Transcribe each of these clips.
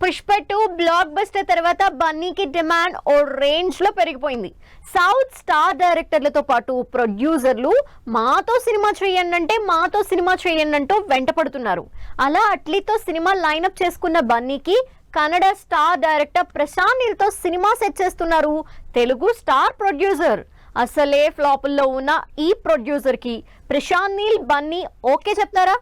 Pushpa 2 block buster తర్వాత బన్నీకి demand ఓ range లో పెరిగిపోయింది. సౌత్ స్టార్ డైరెక్టర్లతో పాటు ప్రొడ్యూసర్లు మాతో సినిమా చేయండి అంటూ వెంటపడుతున్నారు. అలా అట్లీతో సినిమా లైనప్ చేసుకున్న బన్నీకి కన్నడ స్టార్ డైరెక్టర్ ప్రశాంత్ నీల్ తో సినిమా సెట్ చేస్తున్నారు తెలుగు స్టార్ ప్రొడ్యూసర్. అసలే ఫ్లాపుల్లో ఉన్న ఈ ప్రొడ్యూసర్ కి ప్రశాంత్ నీల్ బన్నీ ఓకే చెప్తారా?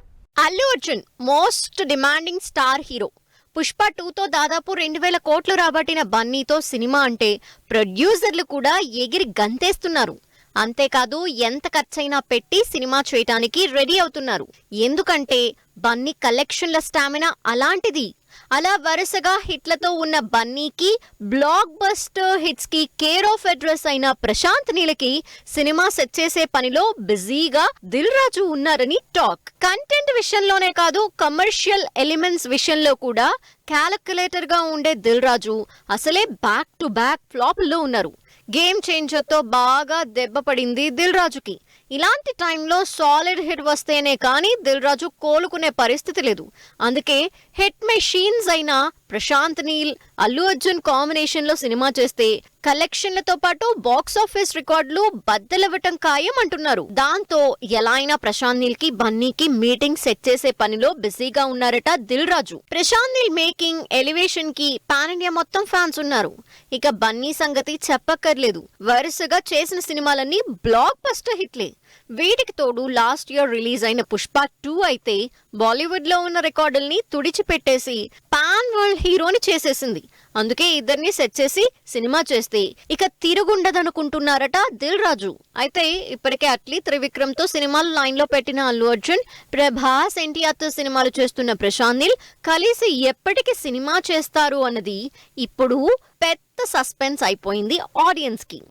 Allu Arjun most demanding star hero. Pushpa 2తో దాదాపు 2000 కోట్లు రాబట్టిన బన్నీతో సినిమా అంటే ప్రొడ్యూసర్లు కూడా ఎగిరి గంతేస్తున్నారు. అంతేకాదు ఎంత ఖర్చైనా పెట్టి సినిమా చేయటానికి రెడీ అవుతున్నారు. ఎందుకంటే బన్నీ కలెక్షన్ల స్టామినా అలాంటిది. అలా వరుసగా హిట్లతో ఉన్న బన్నీకి బ్లాక్ బస్టర్ హిట్స్ కి కేర్ ఆఫ్ అడ్రస్ అయిన ప్రశాంత్ నీలకి సినిమా సెట్ చేసే పనిలో బిజీగా దిల్ రాజు ఉన్నారని టాక్. కంటెంట్ విషయంలోనే కాదు కమర్షియల్ ఎలిమెంట్స్ విషయంలో కూడా క్యాలిక్యులేటర్ గా ఉండే దిల్ రాజు అసలే బ్యాక్ టు బ్యాక్ ఫ్లాపుల్లో ఉన్నారు. గేమ్ చేంజర్ తో బాగా దెబ్బ పడింది దిల్ రాజుకి. ఇలాంటి టైంలో సాలిడ్ హిట్ వస్తేనే కానీ దిల్ రాజు కోలుకునే పరిస్థితి లేదు. అందుకే హిట్ మెషీన్స్ అయిన ప్రశాంత్ నీల్ అల్లు అర్జున్ కాంబినేషన్ లో సినిమా చేస్తే కలెక్షన్లతో పాటు బాక్స్ ఆఫీస్ రికార్డులు బద్దలవ్వటం ఖాయం అంటున్నారు. దాంతో ఎలా అయినా ప్రశాంత్ నీల్ కి బన్నీకి మీటింగ్ సెట్ చేసే పనిలో బిజీగా ఉన్నారట దిల్ రాజు. ప్రశాంత్ నీల్ మేకింగ్ ఎలివేషన్ కి పాన్ ఇండియా మొత్తం ఫ్యాన్స్ ఉన్నారు. ఇక బన్నీ సంగతి చెప్పక్కర్లేదు. వరుసగా చేసిన సినిమాలన్నీ బ్లాక్ బస్టర్ హిట్లే. వీటికి తోడు లాస్ట్ ఇయర్ రిలీజ్ అయిన పుష్ప 2 అయితే బాలీవుడ్ లో ఉన్న రికార్డుల్ని తుడిచిపెట్టేసి పాన్ వరల్డ్ హీరోని చేసేసింది. అందుకే ఇద్దరిని సెట్ చేసి సినిమా చేస్తే ఇక తిరుగుండదనుకుంటున్నారట దిల్ రాజు. అయితే ఇప్పటికే అట్లీ త్రివిక్రమ్ తో సినిమాలు లైన్ లో పెట్టిన అల్లు అర్జున్, ప్రభాస్, ఎన్టీఆర్ తో సినిమాలు చేస్తున్న ప్రశాంత్ నీల్ కలిసి ఎప్పటికి సినిమా చేస్తారు అన్నది ఇప్పుడు పెద్ద సస్పెన్స్ అయిపోయింది ఆడియన్స్ కి.